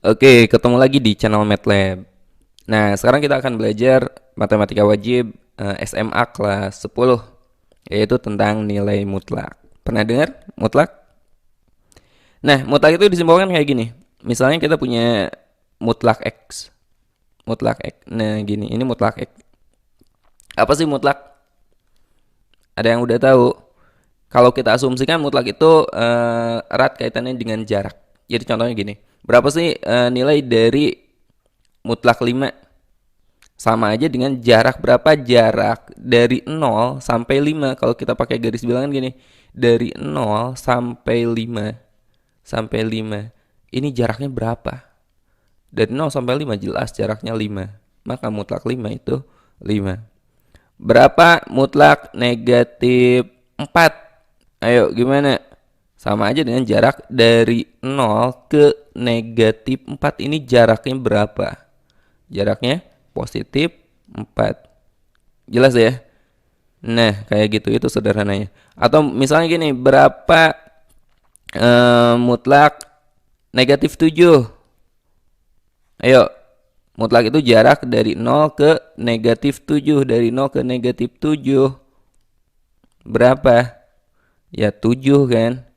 Oke, ketemu lagi di channel MATLAB. Nah, sekarang kita akan belajar matematika wajib SMA kelas 10, yaitu tentang nilai mutlak. Pernah dengar mutlak? Nah, mutlak itu disimpulkan kayak gini. Misalnya kita punya mutlak X. Mutlak X. Nah, gini, ini mutlak X. Apa sih mutlak? Ada yang udah tahu? Kalau kita asumsikan mutlak itu erat kaitannya dengan jarak. Jadi contohnya gini. Berapa sih nilai dari mutlak 5? Sama aja dengan jarak berapa, jarak dari 0 sampai 5. Kalau kita pakai garis bilangan gini, dari 0 sampai 5 ini jaraknya berapa? Dari 0 sampai 5 jelas jaraknya 5. Maka mutlak 5 itu 5. Berapa mutlak negatif 4? Ayo gimana? Sama aja dengan jarak dari 0 ke -4. Ini jaraknya berapa? Jaraknya positif 4. Jelas ya? Nah, kayak gitu, itu sederhananya. Atau misalnya gini, berapa mutlak negatif 7? Ayo, mutlak itu jarak dari 0 ke -7. Dari 0 ke -7 berapa? Ya 7 kan?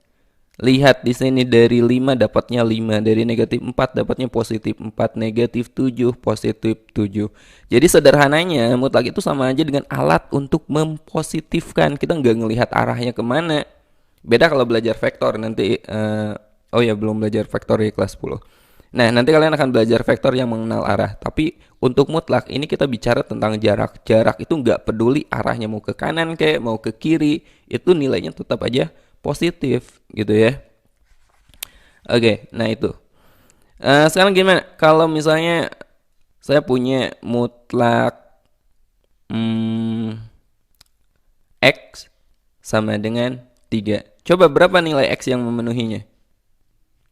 Lihat di sini, dari 5 dapatnya 5, dari negatif 4 dapatnya positif 4, negatif 7 positif 7. Jadi sederhananya mutlak itu sama aja dengan alat untuk mempositifkan. Kita nggak ngelihat arahnya kemana. Beda kalau belajar vektor nanti. Oh ya, belum belajar vektor di kelas 10. Nah, nanti kalian akan belajar vektor yang mengenal arah. Tapi untuk mutlak ini kita bicara tentang jarak. Jarak itu nggak peduli arahnya mau ke kanan kayak mau ke kiri, itu nilainya tetap aja positif gitu ya. Oke, nah itu. Sekarang gimana? Kalau misalnya saya punya mutlak hmm, X sama dengan 3. Coba berapa nilai X yang memenuhinya?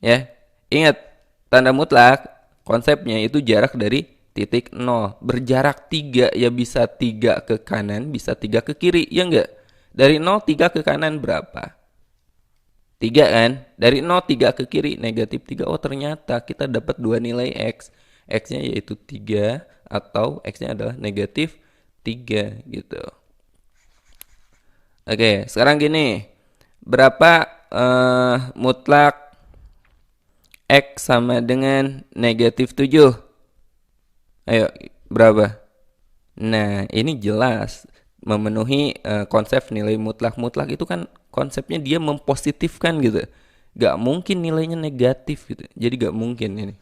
Ya, ingat, tanda mutlak konsepnya itu jarak dari titik 0. Berjarak 3, ya bisa 3 ke kanan, bisa 3 ke kiri, ya enggak? Dari 0 3 ke kanan berapa? 3 kan? Dari 0 3 ke kiri negatif 3. Oh, ternyata kita dapat dua nilai X. X-nya yaitu 3 atau X-nya adalah negatif 3 gitu. Oke, sekarang gini. Berapa mutlak X sama dengan negatif 7? Ayo, berapa? Nah, ini jelas memenuhi konsep nilai mutlak. Mutlak itu kan konsepnya dia mempositifkan gitu. Gak mungkin nilainya negatif gitu. Jadi gak mungkin ini.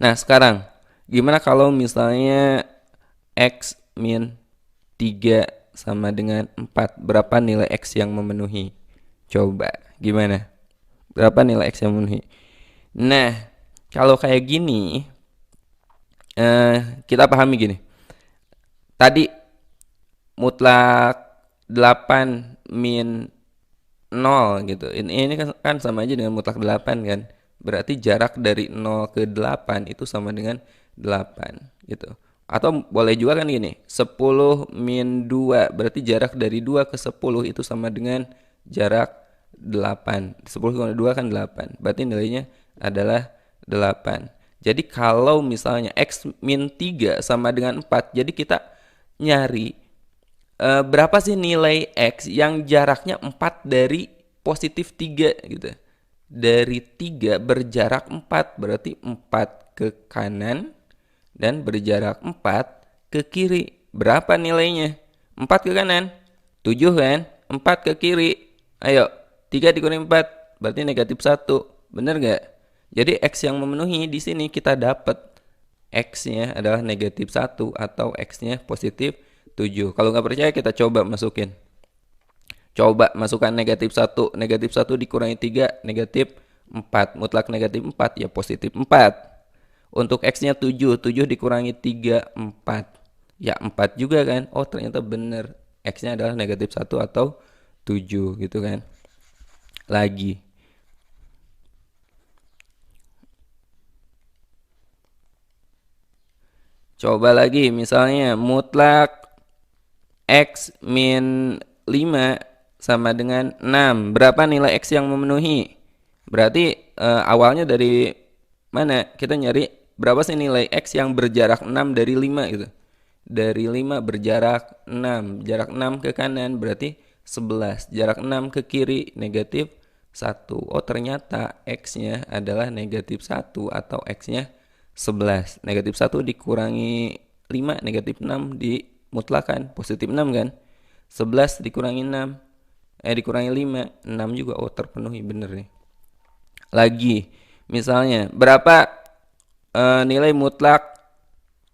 Nah, sekarang gimana kalau misalnya X min 3 sama dengan 4? Berapa nilai X yang memenuhi? Coba, gimana? Berapa nilai X yang memenuhi? Nah, kalau kayak gini, kita pahami gini. Tadi mutlak 8 min 0 gitu. Ini kan sama aja dengan mutlak 8 kan. Berarti jarak dari 0 ke 8 itu sama dengan 8 gitu. Atau boleh juga kan gini, 10 min 2, berarti jarak dari 2 ke 10 itu sama dengan jarak 8. 10 kali 2 kan 8. Berarti nilainya adalah 8. Jadi kalau misalnya X min 3 sama dengan 4, jadi kita nyari berapa sih nilai X yang jaraknya 4 dari positif 3 gitu. Dari 3 berjarak 4, berarti 4 ke kanan dan berjarak 4 ke kiri. Berapa nilainya? 4 ke kanan, 7 kan? 4 ke kiri. Ayo, 3 dikurangi 4 berarti negatif 1. Bener gak? Jadi X yang memenuhi di sini kita dapat X-nya adalah negatif 1 atau X-nya positif 7. Kalau nggak percaya kita coba masukin. Coba masukkan negatif 1. Negatif 1 dikurangi 3, negatif 4. Mutlak negatif 4, ya positif 4. Untuk X-nya 7. 7 dikurangi 3, 4. Ya 4 juga kan. Oh, ternyata benar. X-nya adalah negatif 1 atau 7 gitu kan. Lagi. Coba lagi, misalnya mutlak X min 5 sama dengan 6. Berapa nilai X yang memenuhi? Berarti awalnya dari mana? Kita nyari berapa sih nilai X yang berjarak 6 dari 5 gitu. Dari 5 berjarak 6. Jarak 6 ke kanan berarti 11. Jarak 6 ke kiri negatif 1. Oh ternyata X-nya adalah negatif 1 atau X-nya 11. Negatif 1 dikurangi 5, negatif 6 dimutlakan. Positif 6 kan? 11 dikurangi 6. Dikurangi 5. 6 juga. Oh terpenuhi bener nih. Lagi. Misalnya berapa nilai mutlak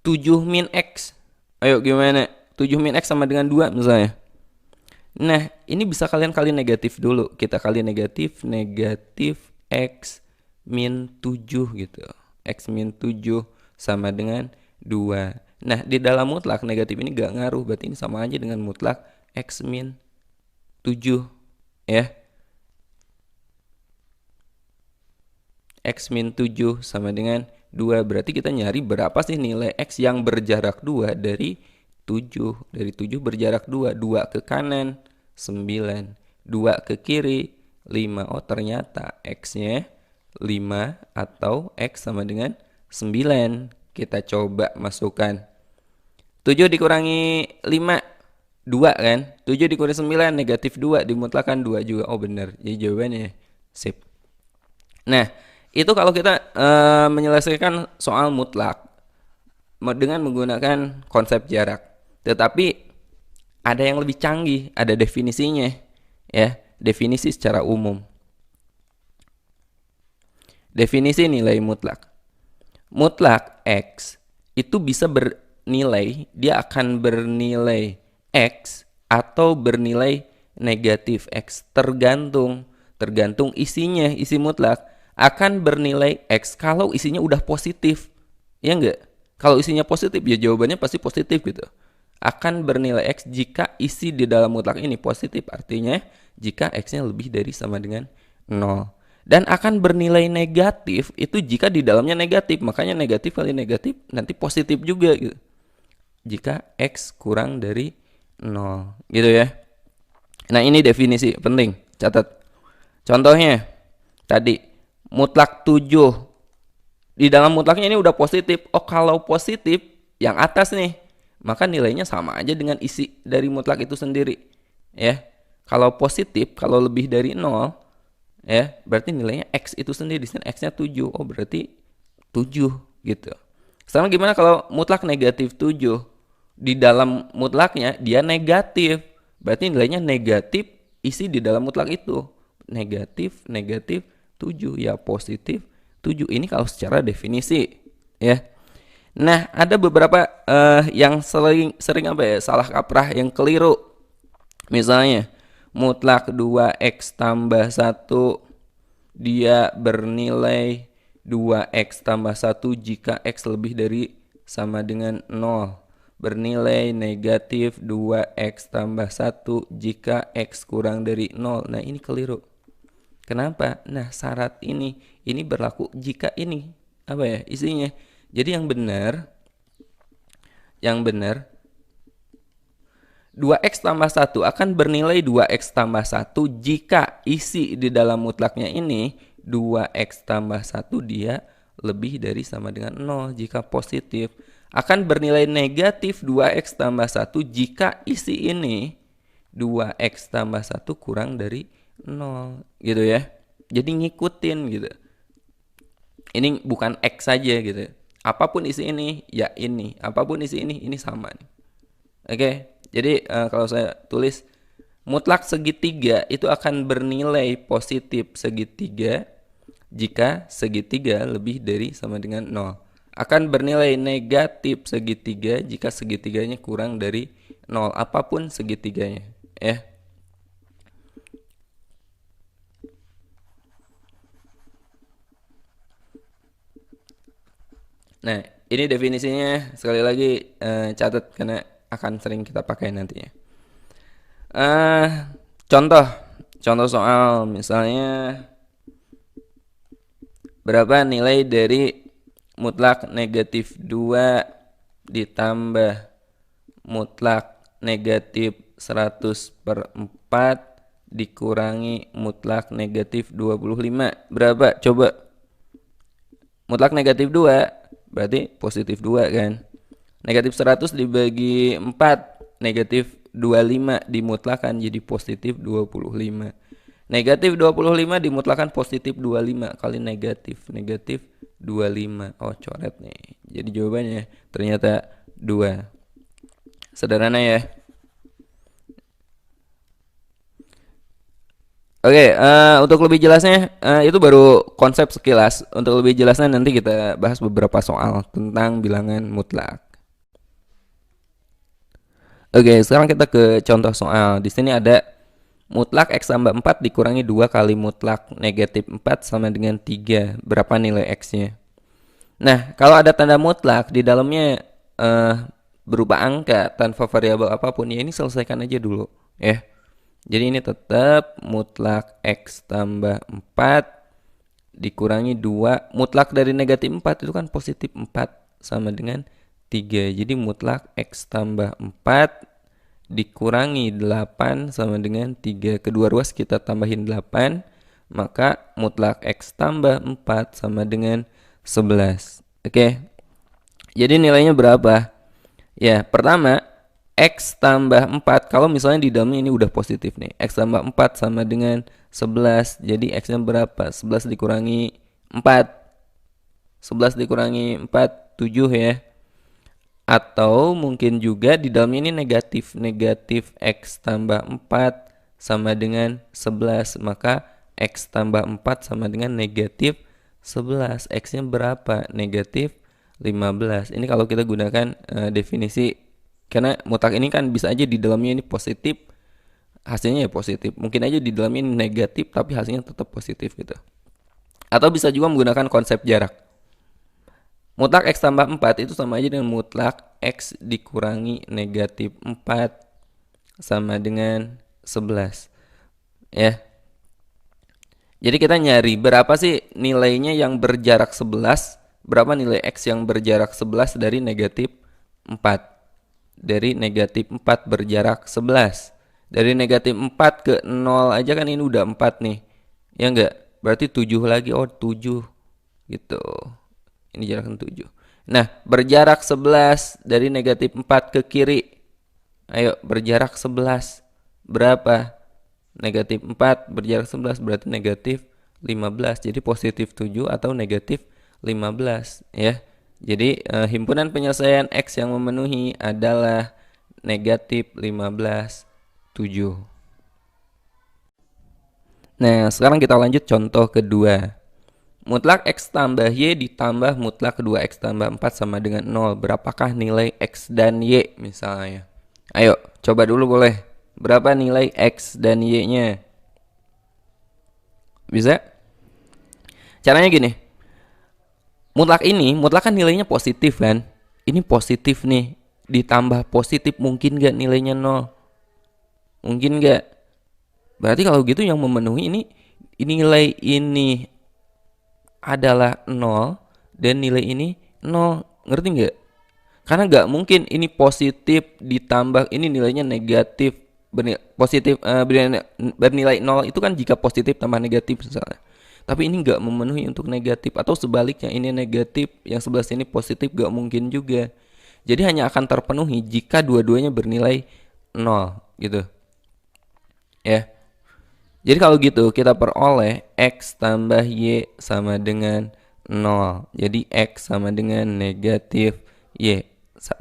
7 min X? Ayo gimana? 7 min X sama dengan 2 misalnya. Nah, ini bisa kalian kali negatif dulu. Kita kali negatif X min 7 gitu. X min 7 sama dengan 2. Nah, di dalam mutlak negatif ini gak ngaruh. Berarti ini sama aja dengan mutlak X min 7. Ya. X min 7 sama dengan 2. Berarti kita nyari berapa sih nilai X yang berjarak 2 dari 7. Dari 7 berjarak 2. 2 ke kanan 9. 2 ke kiri 5. Oh ternyata X-nya 5 atau X sama dengan 9. Kita coba masukkan 7 dikurangi 5 2 kan. 7 dikurangi 9 negatif 2 dimutlakan 2 juga. Oh benar. Jadi jawabannya sip. Nah itu kalau kita menyelesaikan soal mutlak dengan menggunakan konsep jarak. Tetapi ada yang lebih canggih, ada definisinya, ya, definisi secara umum. Definisi nilai mutlak. Mutlak X itu bisa bernilai, dia akan bernilai X atau bernilai negatif X, tergantung isinya, isi mutlak akan bernilai X kalau isinya udah positif. Ya enggak? Kalau isinya positif ya jawabannya pasti positif gitu. Akan bernilai X jika isi di dalam mutlak ini positif. Artinya jika X-nya lebih dari sama dengan 0. Dan akan bernilai negatif itu jika di dalamnya negatif. Makanya negatif kali negatif nanti positif juga gitu. Jika X kurang dari 0. Gitu ya. Nah ini definisi penting. Catat. Contohnya tadi mutlak 7. Di dalam mutlaknya ini udah positif. Oh kalau positif yang atas nih, maka nilainya sama aja dengan isi dari mutlak itu sendiri. Ya. Kalau positif, kalau lebih dari 0, ya, berarti nilainya X itu sendiri. Di sini X-nya 7. Oh berarti 7 gitu. Sekarang gimana kalau mutlak negatif 7? Di dalam mutlaknya dia negatif. Berarti nilainya negatif isi di dalam mutlak itu. Negatif 7 ya positif 7. Ini kalau secara definisi ya. Nah, ada beberapa yang sering apa ya? Salah kaprah yang keliru. Misalnya mutlak 2x tambah 1 dia bernilai 2x tambah 1 jika x lebih dari sama dengan 0. Bernilai negatif 2x tambah 1 jika x kurang dari 0. Nah, ini keliru. Kenapa? Nah syarat ini berlaku jika ini apa ya isinya. Jadi yang benar 2x tambah 1 akan bernilai 2x tambah 1 jika isi di dalam mutlaknya ini 2x tambah 1 dia lebih dari sama dengan 0. Jika positif akan bernilai negatif 2x tambah 1 jika isi ini 2x tambah 1 kurang dari 0 gitu ya. Jadi ngikutin gitu. Ini bukan X saja gitu. Apapun isi ini ya ini, apapun isi ini sama nih. Oke. Jadi kalau saya tulis mutlak segitiga itu akan bernilai positif segitiga jika segitiga lebih dari sama dengan 0. Akan bernilai negatif segitiga jika segitiganya kurang dari 0. Apapun segitiganya ya. Nah, ini definisinya sekali lagi catat karena akan sering kita pakai nantinya. Contoh soal misalnya berapa nilai dari mutlak negatif 2 ditambah mutlak negatif 100/4 dikurangi mutlak negatif 25. Berapa? Coba. Mutlak negatif 2 berarti positif 2 kan. Negatif 100 dibagi 4, negatif 25 dimutlakan jadi positif 25. Negatif 25 dimutlakan positif 25 kali negatif 25. Oh, coret nih. Jadi jawabannya ternyata 2. Sederhana ya. Oke, untuk lebih jelasnya itu baru konsep sekilas. Untuk lebih jelasnya nanti kita bahas beberapa soal tentang bilangan mutlak. Oke, sekarang kita ke contoh soal. Di sini ada mutlak X tambah 4 dikurangi 2 kali mutlak negatif 4 sama dengan 3. Berapa nilai X-nya? Nah, kalau ada tanda mutlak di dalamnya berupa angka tanpa variabel apapun, ya ini selesaikan aja dulu ya. Jadi ini tetap mutlak X tambah 4 dikurangi 2. Mutlak dari negatif 4 itu kan positif 4 sama dengan 3. Jadi mutlak X tambah 4 dikurangi 8 sama dengan 3. Kedua ruas kita tambahin 8. Maka mutlak X tambah 4 sama dengan 11. Oke. Jadi nilainya berapa? Ya, pertama X tambah 4, kalau misalnya di dalamnya ini udah positif nih. X tambah 4 sama dengan 11. Jadi X-nya berapa? 11 dikurangi 4. 11 dikurangi 4, 7 ya. Atau mungkin juga di dalamnya ini negatif. Negatif X tambah 4 sama dengan 11. Maka X tambah 4 sama dengan negatif 11. X-nya berapa? Negatif 15. Ini kalau kita gunakan definisi. Karena mutlak ini kan bisa aja di dalamnya ini positif, hasilnya ya positif. Mungkin aja di dalamnya ini negatif, tapi hasilnya tetap positif gitu. Atau bisa juga menggunakan konsep jarak. Mutlak X tambah 4 itu sama aja dengan mutlak X dikurangi negatif 4 sama dengan 11. Ya. Jadi kita nyari berapa sih nilainya yang berjarak 11, berapa nilai X yang berjarak 11 dari negatif 4. Dari negatif 4 berjarak 11. Dari negatif 4 ke 0 aja kan ini udah 4 nih. Ya enggak? Berarti 7 lagi. Oh, 7 gitu. Ini jaraknya 7. Nah, berjarak 11 dari negatif 4 ke kiri. Ayo, berjarak 11. Berapa? Negatif 4 berjarak 11 berarti negatif 15. Jadi positif 7 atau negatif 15 ya. Jadi himpunan penyelesaian X yang memenuhi adalah negatif 15, 7. Nah, sekarang kita lanjut contoh kedua. Mutlak X tambah Y ditambah mutlak 2X tambah 4 sama dengan 0. Berapakah nilai X dan Y misalnya? Ayo, coba dulu boleh. Berapa nilai X dan Y-nya? Bisa? Caranya gini. Mutlak kan nilainya positif kan? Ini positif nih. Ditambah positif mungkin gak nilainya 0? Mungkin gak? Berarti kalau gitu yang memenuhi ini nilai ini adalah 0 dan nilai ini 0. Ngerti gak? Karena gak mungkin ini positif ditambah ini nilainya negatif. Bernilai 0 itu kan jika positif tambah negatif misalnya. Tapi ini nggak memenuhi untuk negatif. Atau sebaliknya ini negatif, yang sebelah sini positif, nggak mungkin juga. Jadi hanya akan terpenuhi jika dua-duanya bernilai 0 gitu. Ya. Jadi kalau gitu kita peroleh X tambah Y sama dengan 0. Jadi X sama dengan negatif Y.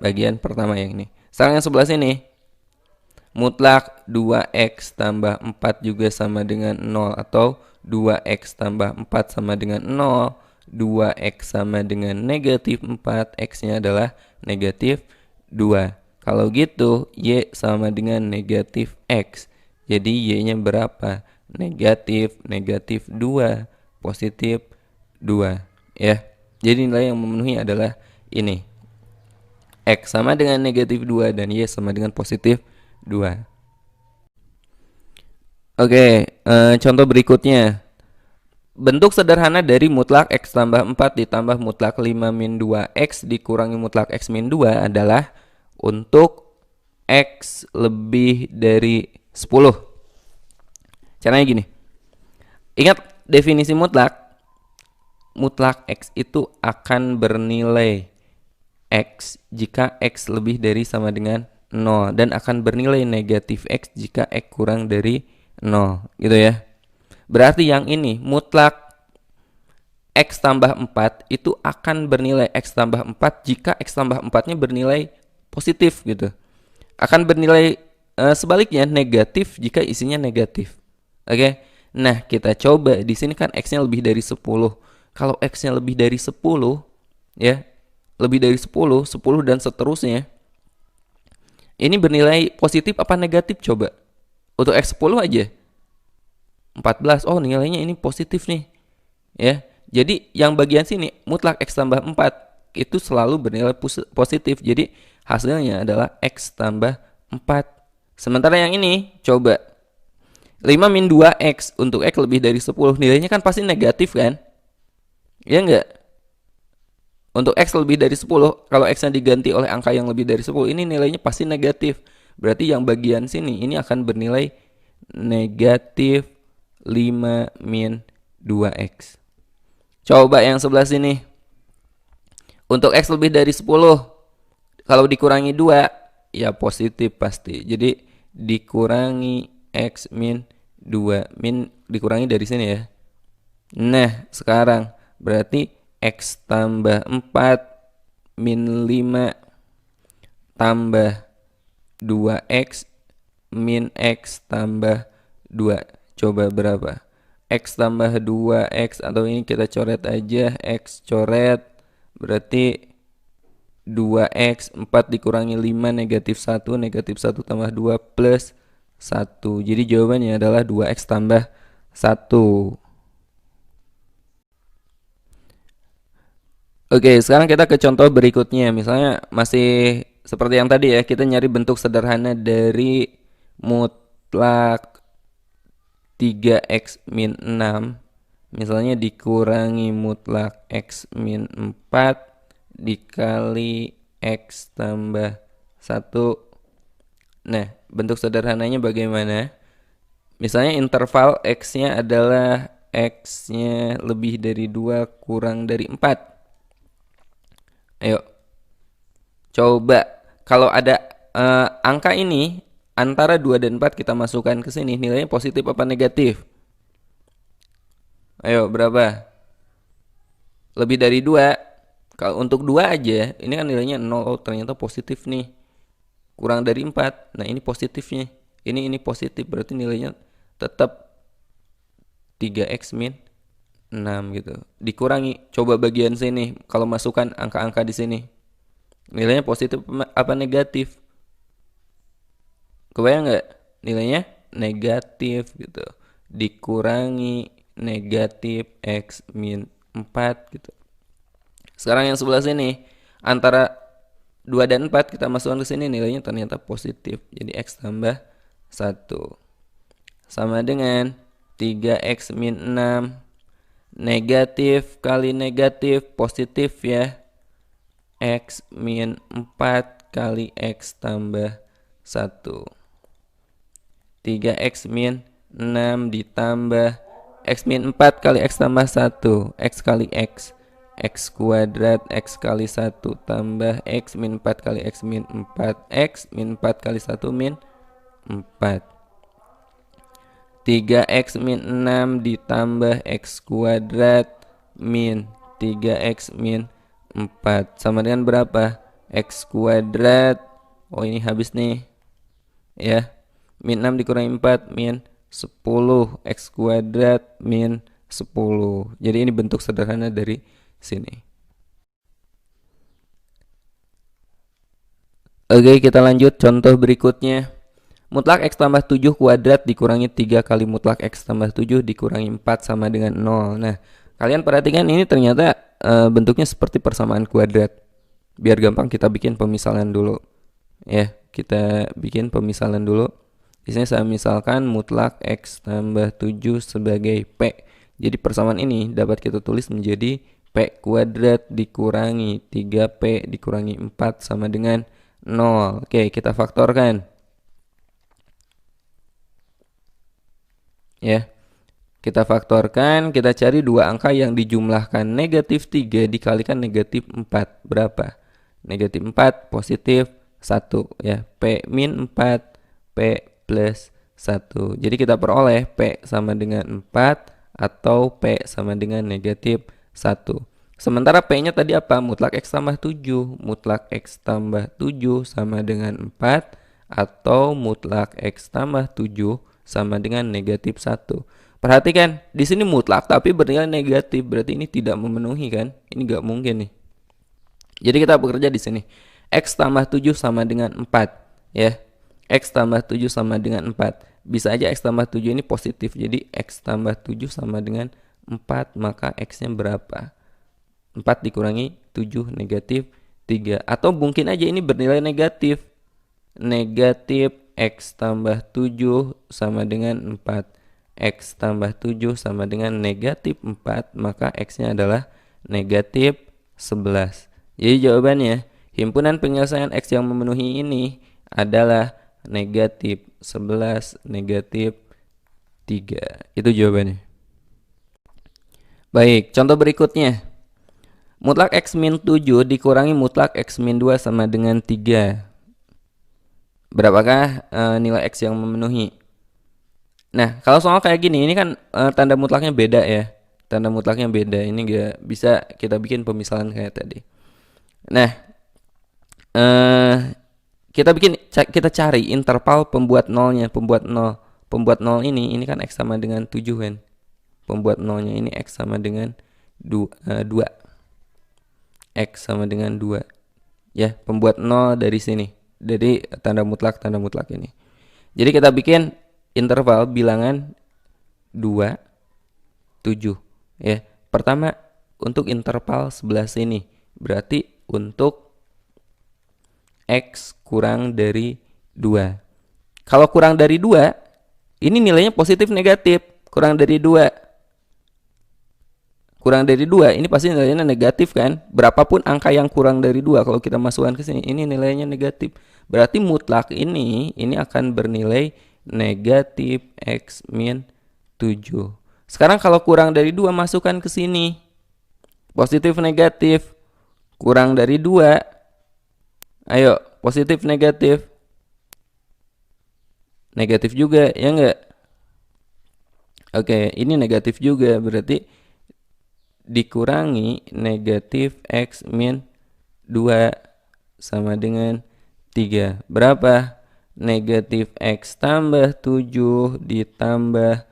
Bagian pertama yang ini. Sekarang yang sebelah sini. Mutlak 2X tambah 4 juga sama dengan 0. Atau 2X tambah 4 sama dengan 0. 2X sama dengan negatif 4. X-nya adalah negatif 2. Kalau gitu Y sama dengan negatif X. Jadi Y-nya berapa? Negatif 2. Positif 2. Ya. Jadi nilai yang memenuhi adalah ini. X sama dengan negatif 2 dan Y sama dengan positif 2. Oke, contoh berikutnya. Bentuk sederhana dari mutlak X tambah 4 ditambah mutlak 5 min 2X dikurangi mutlak X min 2 adalah untuk X lebih dari 10. Caranya gini. Ingat definisi mutlak. mutlak X itu akan bernilai X jika X lebih dari sama dengan 0 dan akan bernilai negatif X jika X kurang dari 0 gitu ya. Berarti yang ini mutlak X tambah 4 itu akan bernilai X tambah 4 jika X tambah 4 nya bernilai positif gitu. Akan bernilai sebaliknya negatif jika isinya negatif. Oke. Nah, kita coba di sini kan X-nya lebih dari 10. Kalau X-nya lebih dari 10 ya, lebih dari 10, 10 dan seterusnya. Ini bernilai positif apa negatif coba? Untuk X10 aja. 14. Oh, nilainya ini positif nih. Ya. Jadi yang bagian sini mutlak X tambah 4 itu selalu bernilai positif. Jadi hasilnya adalah X tambah 4. Sementara yang ini coba 5 min 2X untuk X lebih dari 10. Nilainya kan pasti negatif kan? Ya enggak? Untuk X lebih dari 10, kalau X-nya diganti oleh angka yang lebih dari 10, ini nilainya pasti negatif. Berarti yang bagian sini ini akan bernilai negatif 5 min 2X. Coba yang sebelah sini. Untuk X lebih dari 10, kalau dikurangi 2, ya positif pasti. Jadi dikurangi X min 2. Min dikurangi dari sini ya. Nah, sekarang berarti X tambah 4 min 5 tambah 2X min X tambah 2. Coba berapa? X tambah 2X, atau ini kita coret aja, X coret, berarti 2X, 4 dikurangi 5 negatif 1, negatif 1 tambah 2 plus 1. Jadi jawabannya adalah 2X tambah 1. Oke, sekarang kita ke contoh berikutnya. Misalnya masih seperti yang tadi ya, kita nyari bentuk sederhana dari mutlak 3X min 6. Misalnya dikurangi mutlak X min 4 dikali X tambah 1. Nah, bentuk sederhananya bagaimana? Misalnya interval X-nya adalah X-nya lebih dari 2 kurang dari 4. Ayo, coba kalau ada angka ini antara 2 dan 4 kita masukkan ke sini, nilainya positif apa negatif? Ayo, berapa? Lebih dari 2. Kalau untuk 2 aja, ini kan nilainya 0, oh, ternyata positif nih. Kurang dari 4. Nah, ini positifnya. Ini positif, berarti nilainya tetap 3X min 6 gitu. Dikurangi, coba bagian sini. Kalau masukkan angka-angka di sini, nilainya positif apa negatif? Kebayang nggak? Nilainya negatif gitu. Dikurangi negatif X min 4 gitu. Sekarang yang sebelah sini, antara 2 dan 4 kita masukkan ke sini, nilainya ternyata positif. Jadi X tambah 1 sama dengan 3X min 6. Negatif kali negatif positif ya. X min 4 kali X tambah 1. 3X min 6 ditambah X min 4 kali X tambah 1. X kali X. X kuadrat X kali 1 tambah X min 4 kali X min 4. X min 4 kali 1 min 4. 3X min 6 ditambah X kuadrat min 3X min 4 sama dengan berapa? X kuadrat, oh ini habis nih ya, min 6 dikurangi 4 min 10, X kuadrat min 10. Jadi ini bentuk sederhana dari sini. Oke, kita lanjut contoh berikutnya. Mutlak X tambah 7 kuadrat dikurangi 3 kali mutlak X tambah 7 dikurangi 4 sama dengan 0. Nah, kalian perhatikan ini ternyata bentuknya seperti persamaan kuadrat. Biar gampang kita bikin pemisalan dulu. Ya, kita bikin pemisalan dulu. Di sini saya misalkan mutlak X tambah 7 sebagai P. Jadi persamaan ini dapat kita tulis menjadi P kuadrat dikurangi 3P dikurangi 4 sama dengan 0. Oke, kita faktorkan. Ya, Kita faktorkan, kita cari dua angka yang dijumlahkan. Negatif 3 dikalikan negatif 4. Berapa? Negatif 4, positif 1. Ya, P min 4, P plus 1. Jadi kita peroleh P sama dengan 4 atau P sama dengan negatif 1. Sementara P-nya tadi apa? Mutlak X tambah 7. Mutlak X tambah 7 sama dengan 4 atau mutlak X tambah 7 sama dengan negatif 1. Perhatikan, di sini mutlak tapi bernilai negatif, berarti ini tidak memenuhi kan? Ini nggak mungkin nih. Jadi kita bekerja di sini. X tambah 7 sama dengan 4, ya. X tambah 7 sama dengan 4. Bisa aja X tambah 7 ini positif, jadi X tambah 7 sama dengan 4, maka X-nya berapa? 4 dikurangi 7, negatif 3. Atau mungkin aja ini bernilai negatif. Negatif X tambah 7 sama dengan 4. X tambah 7 sama dengan negatif 4, maka X-nya adalah negatif 11. Jadi jawabannya, himpunan penyelesaian X yang memenuhi ini adalah negatif 11, negatif 3. Itu jawabannya. Baik, contoh berikutnya. Mutlak X min 7 dikurangi mutlak X min 2 sama dengan 3. Berapakah nilai X yang memenuhi? Nah, kalau soal kayak gini, ini kan tanda mutlaknya beda ya. Tanda mutlaknya beda. Ini gak bisa kita bikin pemisahan kayak tadi. Nah, kita cari interval pembuat nolnya. Pembuat nol ini kan X sama dengan 7 kan. Pembuat nolnya ini X sama dengan 2. X sama dengan 2. Ya, pembuat nol dari sini. Dari tanda mutlak ini. Jadi kita bikin interval bilangan 2, 7. Ya, pertama untuk interval sebelah sini. Berarti untuk X kurang dari 2. Kalau kurang dari 2, ini nilainya positif negatif. Kurang dari 2. Kurang dari 2, ini pasti nilainya negatif kan? Berapapun angka yang kurang dari 2, kalau kita masukkan ke sini, ini nilainya negatif. Berarti mutlak ini akan bernilai negatif X min 7. Sekarang kalau kurang dari 2 masukkan ke sini. Positif negatif. Kurang dari 2. Ayo, positif negatif. Negatif juga, ya enggak? Oke, ini negatif juga, berarti dikurangi negatif X min 2 sama dengan 3. Berapa? Negatif X tambah 7 ditambah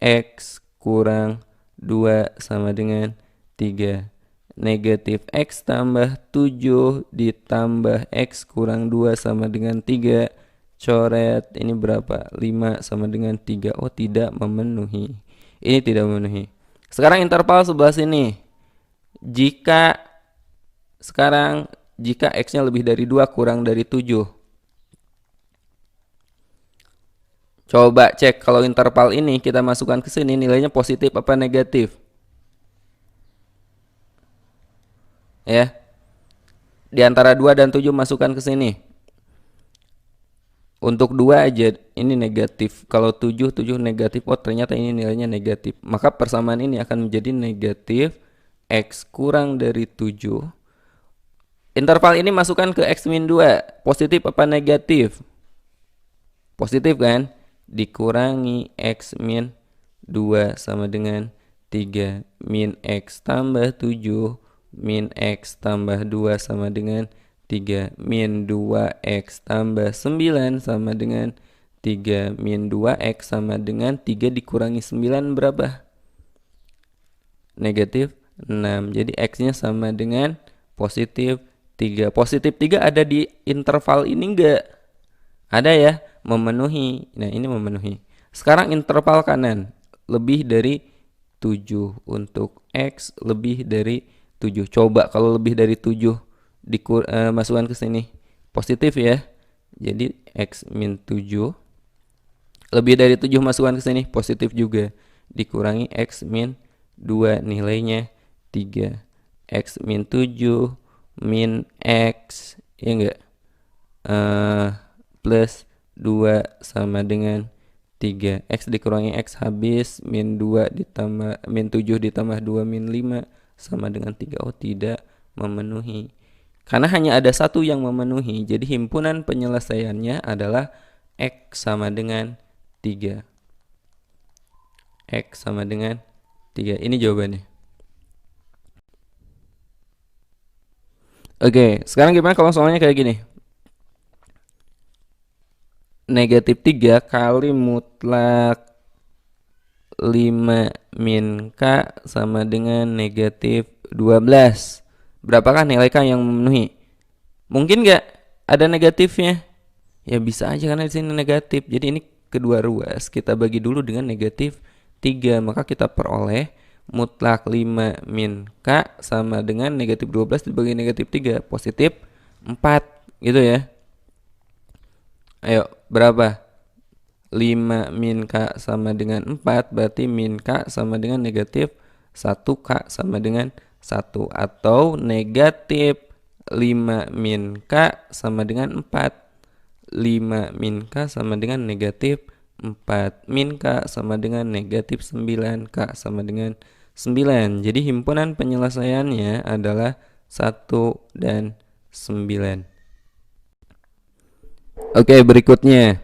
X kurang 2 sama dengan 3. Negatif X tambah 7 ditambah X kurang 2 sama dengan 3. Coret, ini berapa? 5 sama dengan 3. Oh, tidak memenuhi. Ini tidak memenuhi. Sekarang interval sebelah sini. Jika X-nya lebih dari 2 kurang dari 7. Coba cek kalau interval ini kita masukkan ke sini nilainya positif apa negatif. Ya. Di antara 2 dan 7 masukkan ke sini. Untuk 2 aja ini negatif. Kalau 7 negatif. Oh, ternyata ini nilainya negatif. Maka persamaan ini akan menjadi negatif X kurang dari 7. Interval ini masukkan ke X min 2. Positif apa negatif? Positif kan? Dikurangi X min 2 sama dengan 3. Min X tambah 7 min X tambah 2 sama dengan 3. Min 2X tambah 9 sama dengan 3. Min 2X sama dengan 3 dikurangi 9 berapa? Negatif 6. Jadi X-nya sama dengan positif 3. Positif 3 ada di interval ini enggak? Ada ya? Memenuhi. Nah, ini memenuhi. Sekarang interval kanan lebih dari 7. Untuk X lebih dari 7. Coba kalau lebih dari 7 masukkan ke sini. Positif ya. Jadi X min 7. Lebih dari 7 masukkan ke sini. Positif juga. Dikurangi X min 2 nilainya 3. X min 7 min X, ya enggak? Plus 2 sama dengan 3. X dikurangi X habis, min 2 ditambah min 7 ditambah 2 min 5 sama dengan 3. Oh, tidak memenuhi. Karena hanya ada satu yang memenuhi, jadi himpunan penyelesaiannya adalah X sama dengan 3. X sama dengan 3. Ini jawabannya. Oke, sekarang gimana kalau soalnya kayak gini? Negatif 3 kali mutlak 5 min K sama dengan negatif 12. Berapakah nilai K yang memenuhi? Mungkin nggak ada negatifnya? Ya bisa aja karena di sini negatif. Jadi ini kedua ruas kita bagi dulu dengan negatif 3. Maka kita peroleh mutlak 5 min K sama dengan negatif 12 dibagi negatif 3. Positif 4 gitu ya. Ayo, berapa? 5 min K sama dengan 4, berarti min K sama dengan negatif 1K sama dengan 1. Atau negatif 5 min K sama dengan 4. 5 min K sama dengan negatif 4. Min K sama dengan negatif 9. K sama dengan 9. Jadi himpunan penyelesaiannya adalah 1 dan 9. Oke, berikutnya.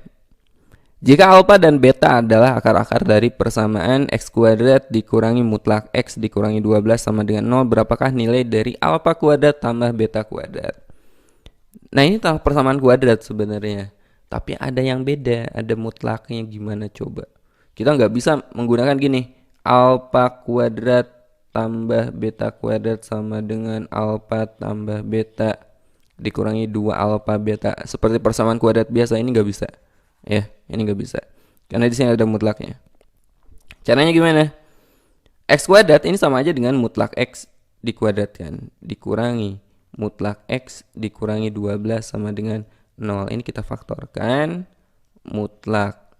Jika alfa dan beta adalah akar-akar dari persamaan x kuadrat dikurangi mutlak x dikurangi 12 sama dengan 0, berapakah nilai dari alfa kuadrat tambah beta kuadrat? Nah, ini tambah persamaan kuadrat sebenarnya. Tapi ada yang beda, ada mutlaknya gimana coba? Kita nggak bisa menggunakan gini, alfa kuadrat tambah beta kuadrat sama dengan alfa tambah beta dikurangi 2 alfa beta. Seperti persamaan kuadrat biasa, ini nggak bisa. Ya, ini nggak bisa. Karena di sini ada mutlaknya. Caranya gimana? X kuadrat ini sama aja dengan mutlak X dikuadratkan. Dikurangi mutlak X dikurangi 12 sama dengan 0. Ini kita faktorkan. Mutlak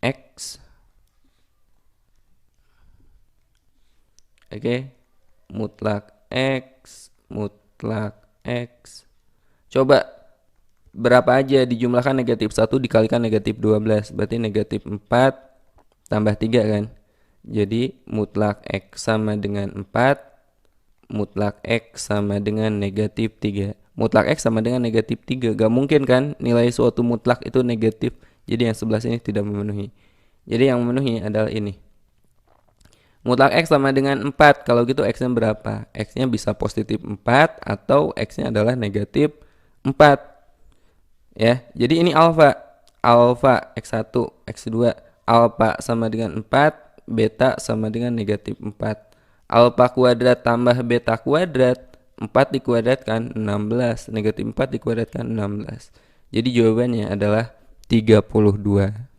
X. Oke. Mutlak X. Mutlak X. Coba berapa aja dijumlahkan negatif 1 dikalikan negatif 12. Berarti negatif 4 tambah 3 kan. Jadi mutlak X sama dengan 4. Mutlak X sama dengan negatif 3. Mutlak X sama dengan negatif 3. Gak mungkin kan nilai suatu mutlak itu negatif. Jadi yang sebelah sini tidak memenuhi. Jadi yang memenuhi adalah ini. Mutlak X sama dengan 4. Kalau gitu X-nya berapa? X-nya bisa positif 4 atau X-nya adalah negatif 4. Ya, jadi ini alfa. Alfa X1, X2. Alfa sama dengan 4. Beta sama dengan negatif 4. Alfa kuadrat tambah beta kuadrat, 4 dikuadratkan 16, negatif 4 dikuadratkan 16. Jadi jawabannya adalah 32.